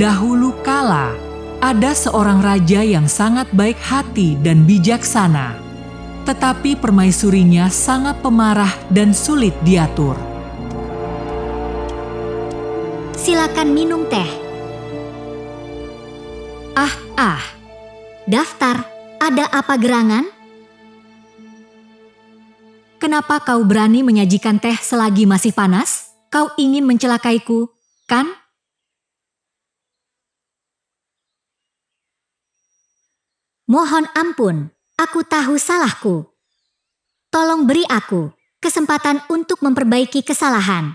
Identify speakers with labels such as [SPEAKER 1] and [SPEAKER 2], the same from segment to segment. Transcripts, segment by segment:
[SPEAKER 1] Dahulu kala, ada seorang raja yang sangat baik hati dan bijaksana. Tetapi permaisurinya sangat pemarah dan sulit diatur.
[SPEAKER 2] Silakan minum teh. Daftar, ada apa gerangan? Kenapa kau berani menyajikan teh selagi masih panas? Kau ingin mencelakaiku, kan? Mohon ampun, aku tahu salahku. Tolong beri aku kesempatan untuk memperbaiki kesalahan.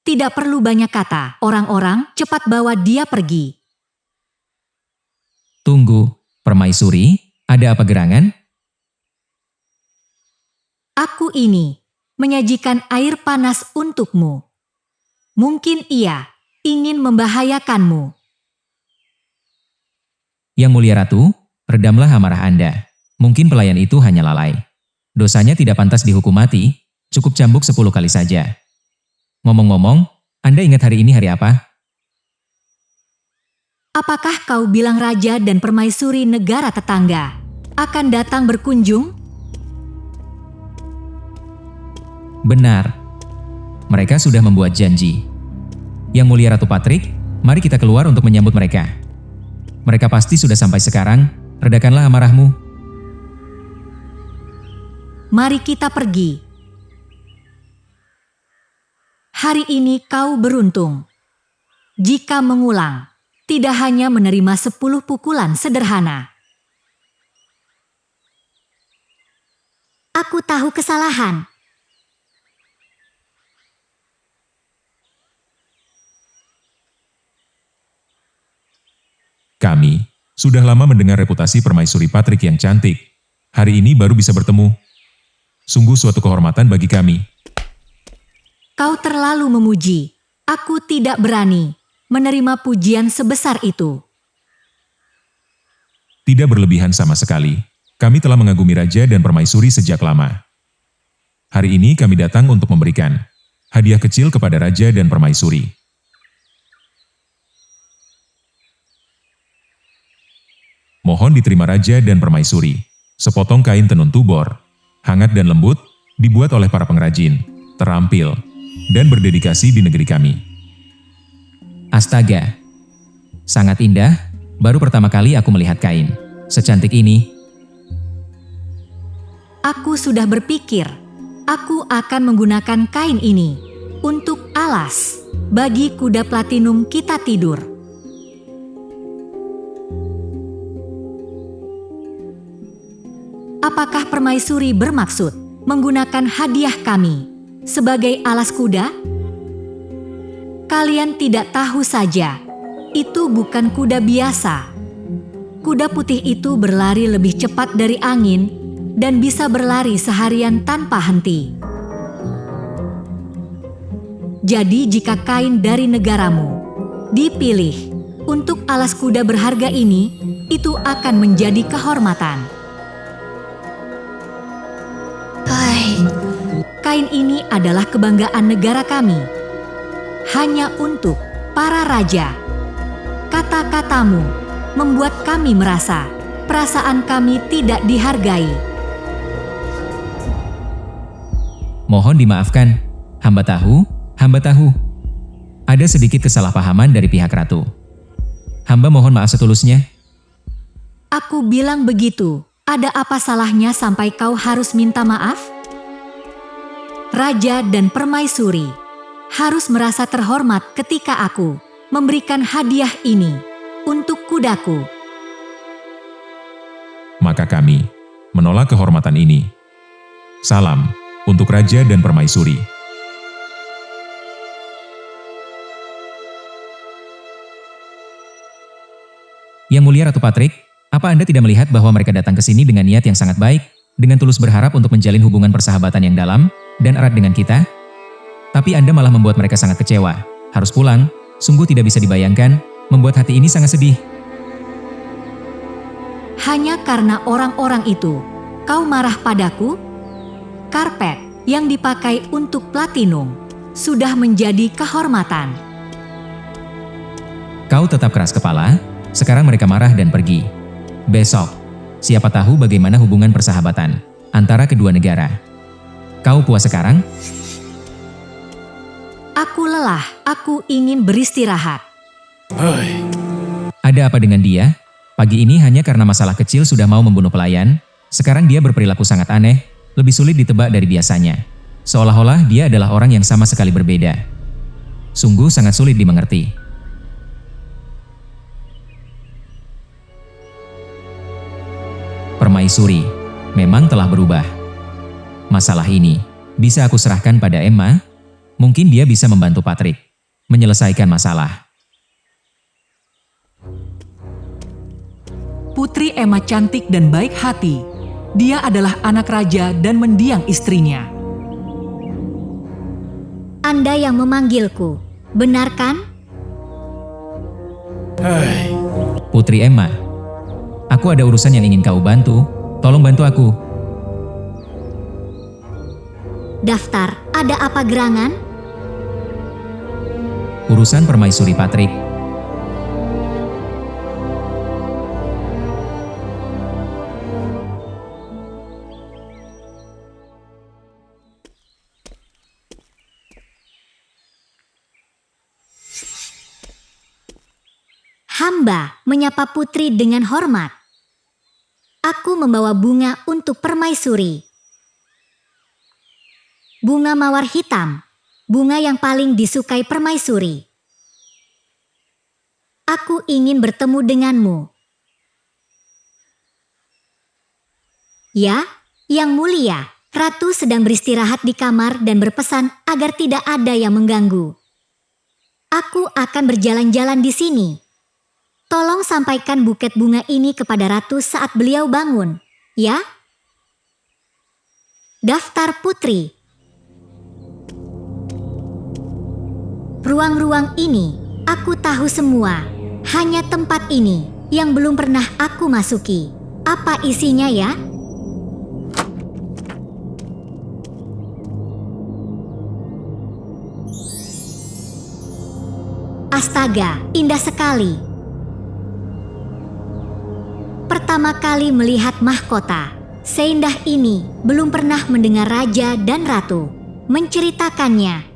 [SPEAKER 2] Tidak perlu banyak kata, orang-orang, cepat bawa dia pergi.
[SPEAKER 3] Tunggu, permaisuri, ada apa gerangan?
[SPEAKER 2] Aku ini menyajikan air panas untukmu. Mungkin ia ingin membahayakanmu.
[SPEAKER 3] Yang mulia ratu, redamlah amarah Anda. Mungkin pelayan itu hanya lalai. Dosanya tidak pantas dihukum mati, cukup cambuk 10 kali saja. Ngomong-ngomong, Anda ingat hari ini hari apa?
[SPEAKER 2] Apakah kau bilang raja dan permaisuri negara tetangga akan datang berkunjung?
[SPEAKER 3] Benar. Mereka sudah membuat janji. Yang mulia Ratu Patrick, mari kita keluar untuk menyambut mereka. Mereka pasti sudah sampai sekarang, redakanlah amarahmu.
[SPEAKER 2] Mari kita pergi. Hari ini kau beruntung. Jika mengulang, tidak hanya menerima 10 pukulan sederhana. Aku tahu kesalahan.
[SPEAKER 4] Kami sudah lama mendengar reputasi permaisuri Patrick yang cantik. Hari ini baru bisa bertemu. Sungguh suatu kehormatan bagi kami.
[SPEAKER 2] Kau terlalu memuji. Aku tidak berani menerima pujian sebesar itu.
[SPEAKER 4] Tidak berlebihan sama sekali. Kami telah mengagumi raja dan permaisuri sejak lama. Hari ini kami datang untuk memberikan hadiah kecil kepada raja dan permaisuri. Mohon diterima raja dan permaisuri. Sepotong kain tenun tubor, hangat dan lembut, dibuat oleh para pengrajin, terampil, dan berdedikasi di negeri kami.
[SPEAKER 3] Astaga, sangat indah, baru pertama kali aku melihat kain secantik ini.
[SPEAKER 2] Aku sudah berpikir, aku akan menggunakan kain ini untuk alas bagi kuda platinum kita tidur. Apakah permaisuri bermaksud menggunakan hadiah kami sebagai alas kuda? Kalian tidak tahu saja, itu bukan kuda biasa. Kuda putih itu berlari lebih cepat dari angin dan bisa berlari seharian tanpa henti. Jadi jika kain dari negaramu dipilih untuk alas kuda berharga ini, itu akan menjadi kehormatan. Kain ini adalah kebanggaan negara kami. Hanya untuk para raja. Kata-katamu membuat kami merasa perasaan kami tidak dihargai.
[SPEAKER 3] Mohon dimaafkan, hamba tahu. Ada sedikit kesalahpahaman dari pihak ratu. Hamba mohon maaf setulusnya.
[SPEAKER 2] Aku bilang begitu. Ada apa salahnya sampai kau harus minta maaf? Raja dan permaisuri harus merasa terhormat ketika aku memberikan hadiah ini untuk kudaku.
[SPEAKER 4] Maka kami menolak kehormatan ini. Salam untuk raja dan permaisuri.
[SPEAKER 3] Yang mulia Ratu Patrick, apa Anda tidak melihat bahwa mereka datang ke sini dengan niat yang sangat baik, dengan tulus berharap untuk menjalin hubungan persahabatan yang dalam dan erat dengan kita? Tapi Anda malah membuat mereka sangat kecewa. Harus pulang, sungguh tidak bisa dibayangkan, membuat hati ini sangat sedih.
[SPEAKER 2] Hanya karena orang-orang itu, kau marah padaku? Karpet yang dipakai untuk platinum sudah menjadi kehormatan.
[SPEAKER 3] Kau tetap keras kepala, sekarang mereka marah dan pergi. Besok, siapa tahu bagaimana hubungan persahabatan antara kedua negara. Kau puas sekarang?
[SPEAKER 2] Aku lelah, aku ingin beristirahat.
[SPEAKER 3] Ada apa dengan dia? Pagi ini hanya karena masalah kecil sudah mau membunuh pelayan, sekarang dia berperilaku sangat aneh, lebih sulit ditebak dari biasanya. Seolah-olah dia adalah orang yang sama sekali berbeda. Sungguh sangat sulit dimengerti. Permaisuri memang telah berubah. Masalah ini bisa aku serahkan pada Emma. Mungkin dia bisa membantu Patrick menyelesaikan masalah.
[SPEAKER 1] Putri Emma cantik dan baik hati. Dia adalah anak raja dan mendiang istrinya.
[SPEAKER 2] Anda yang memanggilku, benar kan?
[SPEAKER 3] Putri Emma, aku ada urusan yang ingin kau bantu. Tolong bantu aku.
[SPEAKER 2] Daftar, ada apa gerangan?
[SPEAKER 3] Urusan permaisuri Patrick.
[SPEAKER 2] Hamba menyapa putri dengan hormat. Aku membawa bunga untuk permaisuri. Bunga mawar hitam, bunga yang paling disukai permaisuri. Aku ingin bertemu denganmu. Ya, yang mulia, ratu sedang beristirahat di kamar dan berpesan agar tidak ada yang mengganggu. Aku akan berjalan-jalan di sini. Tolong sampaikan buket bunga ini kepada ratu saat beliau bangun, ya? Daftar putri. Ruang-ruang ini, aku tahu semua. Hanya tempat ini yang belum pernah aku masuki. Apa isinya ya? Astaga, indah sekali. Pertama kali melihat mahkota, seindah ini belum pernah mendengar raja dan ratu menceritakannya.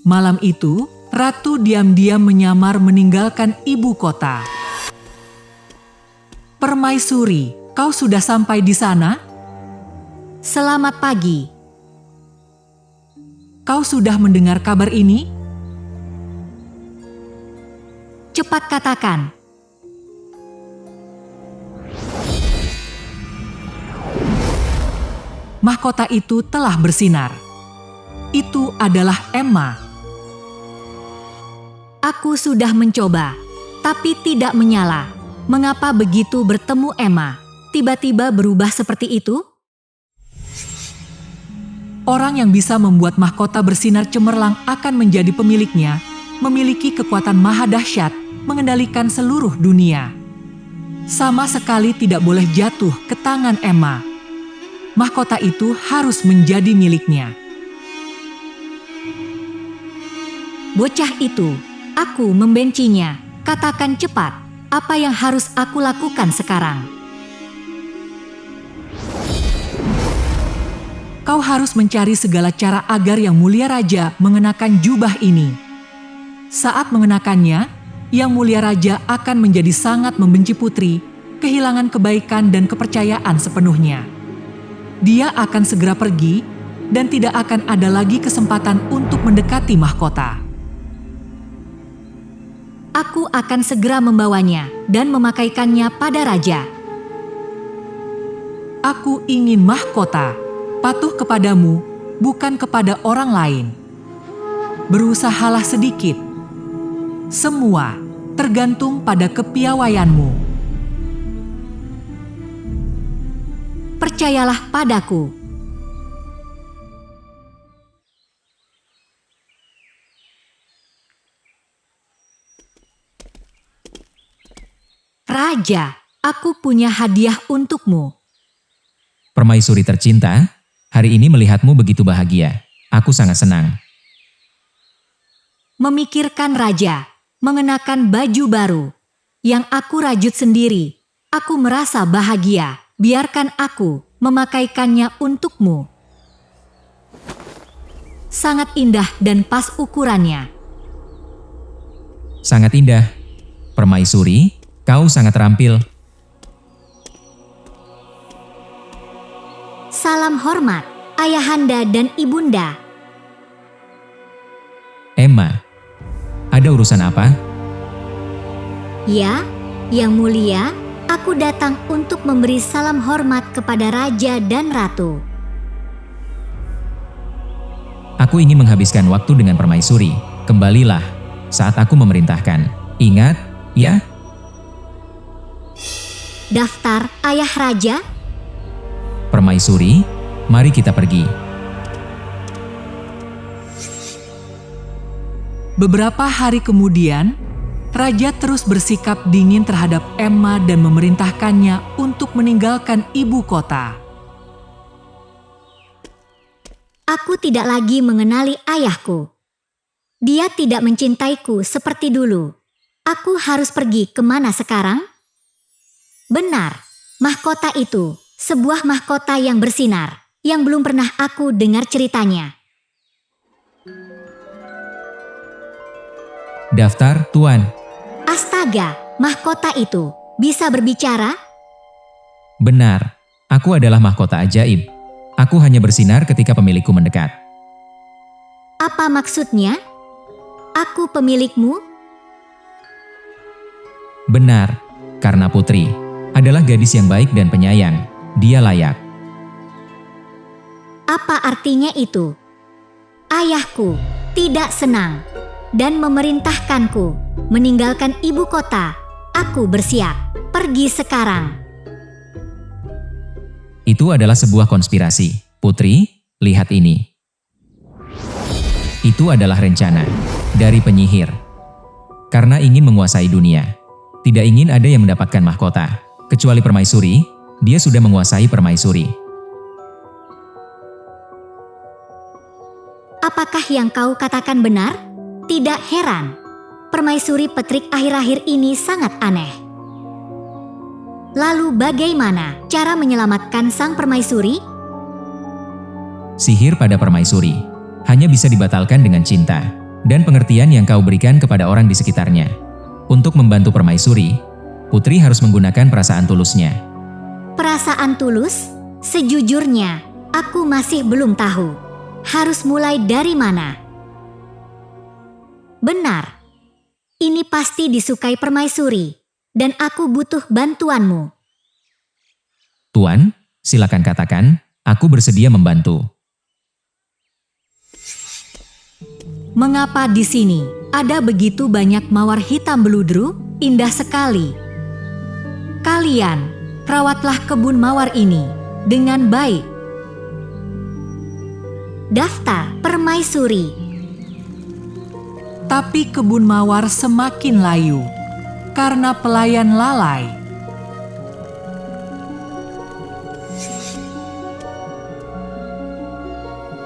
[SPEAKER 1] Malam itu, ratu diam-diam menyamar meninggalkan ibu kota. Permaisuri, kau sudah sampai di sana?
[SPEAKER 2] Selamat pagi.
[SPEAKER 1] Kau sudah mendengar kabar ini?
[SPEAKER 2] Cepat katakan.
[SPEAKER 1] Mahkota itu telah bersinar. Itu adalah Emma.
[SPEAKER 2] Aku sudah mencoba, tapi tidak menyala. Mengapa begitu bertemu Emma, tiba-tiba berubah seperti itu?
[SPEAKER 1] Orang yang bisa membuat mahkota bersinar cemerlang akan menjadi pemiliknya, memiliki kekuatan maha dahsyat, mengendalikan seluruh dunia. Sama sekali tidak boleh jatuh ke tangan Emma. Mahkota itu harus menjadi miliknya.
[SPEAKER 2] Bocah itu, aku membencinya. Katakan cepat, apa yang harus aku lakukan sekarang?
[SPEAKER 1] Kau harus mencari segala cara agar Yang Mulia Raja mengenakan jubah ini. Saat mengenakannya, Yang Mulia Raja akan menjadi sangat membenci putri, kehilangan kebaikan dan kepercayaan sepenuhnya. Dia akan segera pergi, dan tidak akan ada lagi kesempatan untuk mendekati mahkota.
[SPEAKER 2] Aku akan segera membawanya dan memakaikannya pada raja.
[SPEAKER 1] Aku ingin mahkota, patuh kepadamu, bukan kepada orang lain. Berusahalah sedikit. Semua tergantung pada kepiawaianmu.
[SPEAKER 2] Percayalah padaku. Raja, aku punya hadiah untukmu.
[SPEAKER 3] Permaisuri tercinta, hari ini melihatmu begitu bahagia. Aku sangat senang.
[SPEAKER 2] Memikirkan raja, mengenakan baju baru, yang aku rajut sendiri. Aku merasa bahagia, biarkan aku memakaikannya untukmu. Sangat indah dan pas ukurannya.
[SPEAKER 3] Sangat indah. Permaisuri, kau sangat terampil.
[SPEAKER 2] Salam hormat, ayahanda dan ibunda.
[SPEAKER 3] Emma, ada urusan apa?
[SPEAKER 2] Ya, yang mulia, aku datang untuk memberi salam hormat kepada raja dan ratu.
[SPEAKER 3] Aku ingin menghabiskan waktu dengan permaisuri. Kembalilah saat aku memerintahkan. Ingat, ya?
[SPEAKER 2] Daftar ayah raja.
[SPEAKER 3] Permaisuri, mari kita pergi.
[SPEAKER 1] Beberapa hari kemudian, raja terus bersikap dingin terhadap Emma dan memerintahkannya untuk meninggalkan ibu kota.
[SPEAKER 2] Aku tidak lagi mengenali ayahku. Dia tidak mencintaiku seperti dulu. Aku harus pergi kemana sekarang? Benar, mahkota itu, sebuah mahkota yang bersinar, yang belum pernah aku dengar ceritanya.
[SPEAKER 3] Daftar, Tuan.
[SPEAKER 2] Astaga, mahkota itu bisa berbicara?
[SPEAKER 3] Benar, aku adalah mahkota ajaib. Aku hanya bersinar ketika pemilikku mendekat.
[SPEAKER 2] Apa maksudnya? Aku pemilikmu?
[SPEAKER 3] Benar, karena Putri adalah gadis yang baik dan penyayang. Dia layak.
[SPEAKER 2] Apa artinya itu? Ayahku tidak senang dan memerintahkanku meninggalkan ibu kota. Aku bersiap pergi sekarang.
[SPEAKER 3] Itu adalah sebuah konspirasi. Putri, lihat ini. Itu adalah rencana dari penyihir. Karena ingin menguasai dunia. Tidak ingin ada yang mendapatkan mahkota. Kecuali permaisuri, dia sudah menguasai permaisuri.
[SPEAKER 2] Apakah yang kau katakan benar? Tidak heran. Permaisuri Petrik akhir-akhir ini sangat aneh. Lalu bagaimana cara menyelamatkan sang permaisuri?
[SPEAKER 3] Sihir pada permaisuri hanya bisa dibatalkan dengan cinta dan pengertian yang kau berikan kepada orang di sekitarnya. Untuk membantu permaisuri, Putri harus menggunakan perasaan tulusnya.
[SPEAKER 2] Perasaan tulus? Sejujurnya, aku masih belum tahu. Harus mulai dari mana? Benar. Ini pasti disukai permaisuri. Dan aku butuh bantuanmu.
[SPEAKER 3] Tuan, silakan katakan, aku bersedia membantu.
[SPEAKER 2] Mengapa di sini ada begitu banyak mawar hitam beludru? Indah sekali. Kalian, rawatlah kebun mawar ini dengan baik. Daftar permaisuri.
[SPEAKER 1] Tapi kebun mawar semakin layu karena pelayan lalai.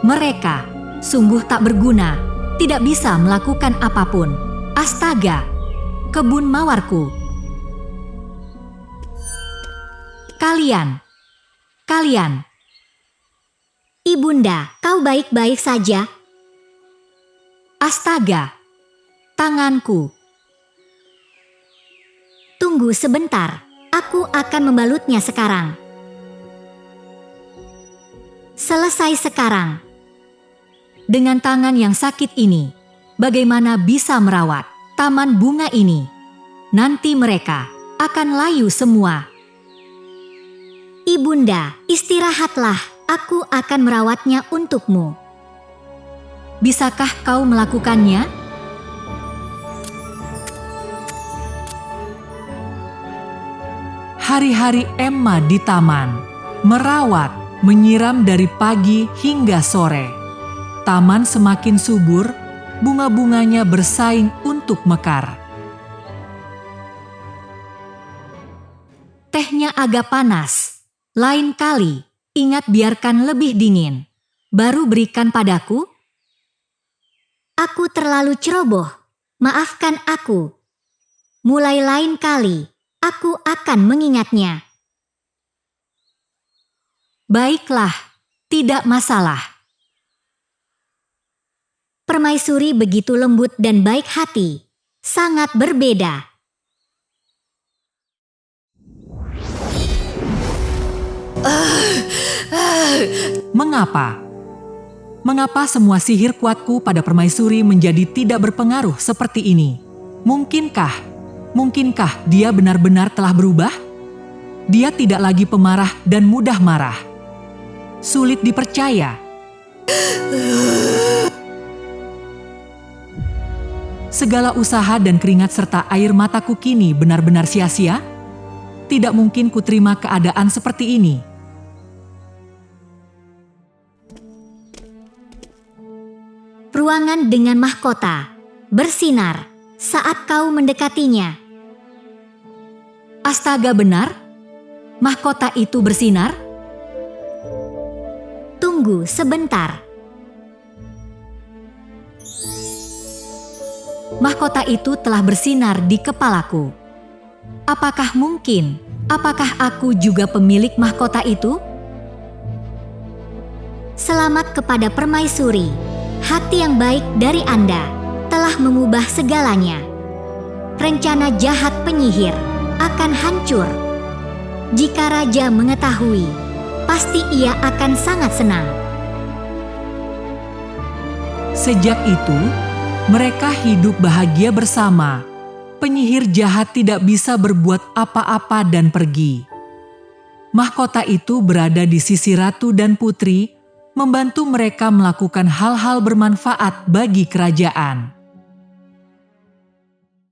[SPEAKER 2] Mereka sungguh tak berguna, tidak bisa melakukan apapun. Astaga, kebun mawarku. Kalian. Ibunda, kau baik-baik saja? Astaga, tanganku. Tunggu sebentar, aku akan membalutnya sekarang. Selesai sekarang. Dengan tangan yang sakit ini, bagaimana bisa merawat taman bunga ini? Nanti mereka akan layu semua. Ibunda, istirahatlah, aku akan merawatnya untukmu. Bisakah kau melakukannya?
[SPEAKER 1] Hari-hari Emma di taman, merawat, menyiram dari pagi hingga sore. Taman semakin subur, bunga-bunganya bersaing untuk mekar.
[SPEAKER 2] Tehnya agak panas. Lain kali, Ingat, biarkan lebih dingin. Baru berikan padaku. Aku terlalu ceroboh. Maafkan aku. Mulai lain kali, aku akan mengingatnya.
[SPEAKER 1] Baiklah, tidak masalah.
[SPEAKER 2] Permaisuri begitu lembut dan baik hati. Sangat berbeda.
[SPEAKER 1] Mengapa? Mengapa semua sihir kuatku pada permaisuri menjadi tidak berpengaruh seperti ini? Mungkinkah dia benar-benar telah berubah? Dia tidak lagi pemarah dan mudah marah. Sulit dipercaya. Segala usaha dan keringat serta air mataku kini benar-benar sia-sia? Tidak mungkin kuterima keadaan seperti ini.
[SPEAKER 2] Ruangan dengan mahkota bersinar saat kau mendekatinya.
[SPEAKER 1] Astaga, benar? Mahkota itu bersinar?
[SPEAKER 2] Tunggu sebentar.
[SPEAKER 1] Mahkota itu telah bersinar di kepalaku. Apakah mungkin? Apakah aku juga pemilik mahkota itu?
[SPEAKER 2] Selamat kepada permaisuri. Hati yang baik dari Anda telah mengubah segalanya. Rencana jahat penyihir akan hancur. Jika raja mengetahui, pasti ia akan sangat senang.
[SPEAKER 1] Sejak itu, mereka hidup bahagia bersama. Penyihir jahat tidak bisa berbuat apa-apa dan pergi. Mahkota itu berada di sisi ratu dan putri, membantu mereka melakukan hal-hal bermanfaat bagi kerajaan.